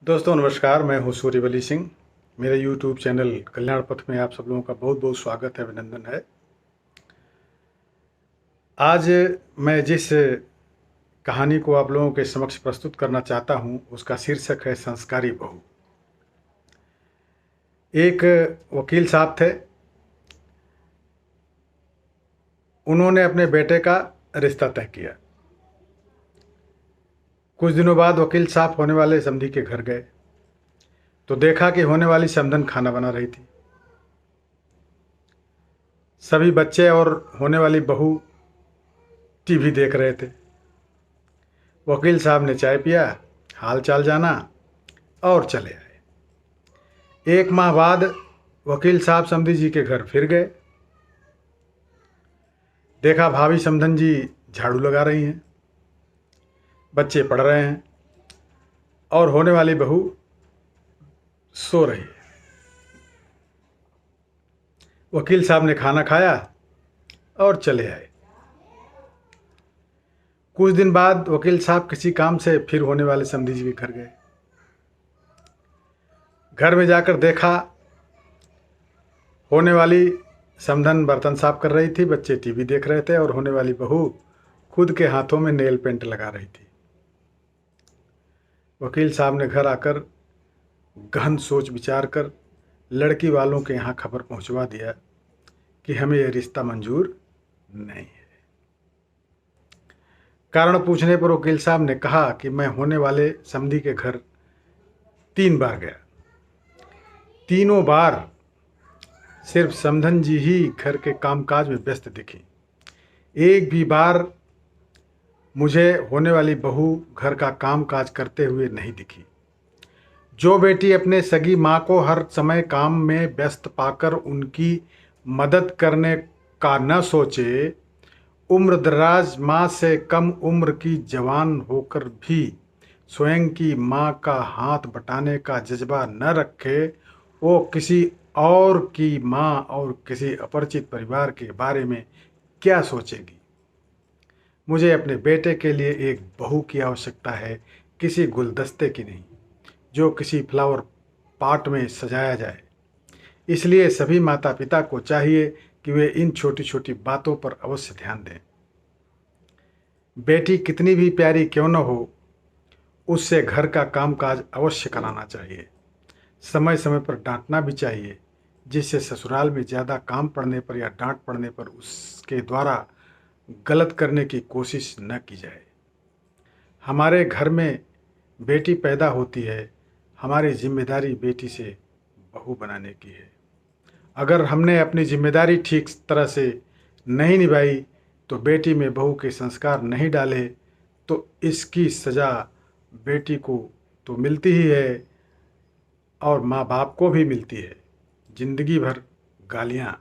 दोस्तों नमस्कार, मैं हूं सूर्यवली सिंह। मेरे YouTube चैनल कल्याण पथ में आप सब लोगों का बहुत बहुत स्वागत है, अभिनंदन है। आज मैं जिस कहानी को आप लोगों के समक्ष प्रस्तुत करना चाहता हूं, उसका शीर्षक है संस्कारी बहू। एक वकील साहब थे, उन्होंने अपने बेटे का रिश्ता तय किया। कुछ दिनों बाद वकील साहब होने वाले समधी के घर गए तो देखा कि होने वाली समधन खाना बना रही थी। सभी बच्चे और होने वाली बहू टीवी देख रहे थे। वकील साहब ने चाय पिया, हाल चाल जाना और चले आए। एक माह बाद वकील साहब समधी जी के घर फिर गए। देखा भाभी समधन जी झाड़ू लगा रही हैं, बच्चे पढ़ रहे हैं और होने वाली बहू सो रही है। वकील साहब ने खाना खाया और चले आए। कुछ दिन बाद वकील साहब किसी काम से फिर होने वाले समधी जी के घर गए। घर में जाकर देखा होने वाली समधन बर्तन साफ कर रही थी, बच्चे टीवी देख रहे थे और होने वाली बहू खुद के हाथों में नेल पेंट लगा रही थी। वकील साहब ने घर आकर गहन सोच विचार कर लड़की वालों के यहाँ खबर पहुँचवा दिया कि हमें यह रिश्ता मंजूर नहीं है। कारण पूछने पर वकील साहब ने कहा कि मैं होने वाले समधी के घर 3 बार गया। तीनों बार सिर्फ समधन जी ही घर के कामकाज में व्यस्त दिखी। एक भी बार मुझे होने वाली बहू घर का कामकाज करते हुए नहीं दिखी। जो बेटी अपने सगी माँ को हर समय काम में व्यस्त पाकर उनकी मदद करने का न सोचे, उम्रदराज माँ से कम उम्र की जवान होकर भी स्वयं की माँ का हाथ बटाने का जज्बा न रखे, वो किसी और की माँ और किसी अपरिचित परिवार के बारे में क्या सोचेगी। मुझे अपने बेटे के लिए एक बहू की आवश्यकता है, किसी गुलदस्ते की नहीं जो किसी फ्लावर पॉट में सजाया जाए। इसलिए सभी माता पिता को चाहिए कि वे इन छोटी छोटी बातों पर अवश्य ध्यान दें। बेटी कितनी भी प्यारी क्यों न हो, उससे घर का कामकाज अवश्य कराना चाहिए। समय समय पर डांटना भी चाहिए, जिससे ससुराल में ज़्यादा काम पड़ने पर या डांट पड़ने पर उसके द्वारा गलत करने की कोशिश न की जाए। हमारे घर में बेटी पैदा होती है, हमारी जिम्मेदारी बेटी से बहू बनाने की है। अगर हमने अपनी जिम्मेदारी ठीक तरह से नहीं निभाई तो बेटी में बहू के संस्कार नहीं डाले तो इसकी सज़ा बेटी को तो मिलती ही है और माँ बाप को भी मिलती है, जिंदगी भर गालियाँ।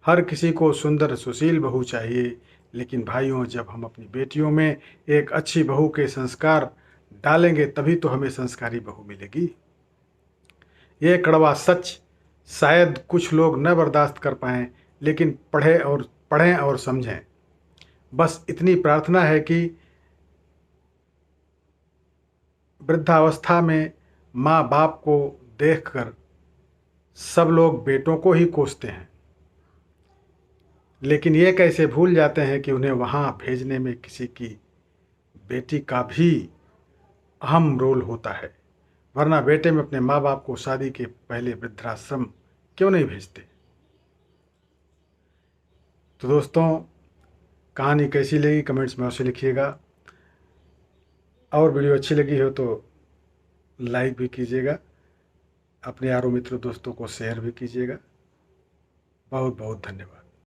हर किसी को सुंदर सुशील बहू चाहिए, लेकिन भाइयों, जब हम अपनी बेटियों में एक अच्छी बहू के संस्कार डालेंगे तभी तो हमें संस्कारी बहू मिलेगी। ये कड़वा सच शायद कुछ लोग न बर्दाश्त कर पाएं, लेकिन पढ़ें और समझें। बस इतनी प्रार्थना है कि वृद्धावस्था में माँ बाप को देखकर सब लोग बेटों को ही कोसते हैं, लेकिन ये कैसे भूल जाते हैं कि उन्हें वहाँ भेजने में किसी की बेटी का भी अहम रोल होता है। वरना बेटे में अपने माँ बाप को शादी के पहले वृद्धाश्रम क्यों नहीं भेजते। तो दोस्तों, कहानी कैसी लगी कमेंट्स में अवश्य लिखिएगा, और वीडियो अच्छी लगी हो तो लाइक भी कीजिएगा, अपने यारों मित्रों दोस्तों को शेयर भी कीजिएगा। बहुत बहुत धन्यवाद।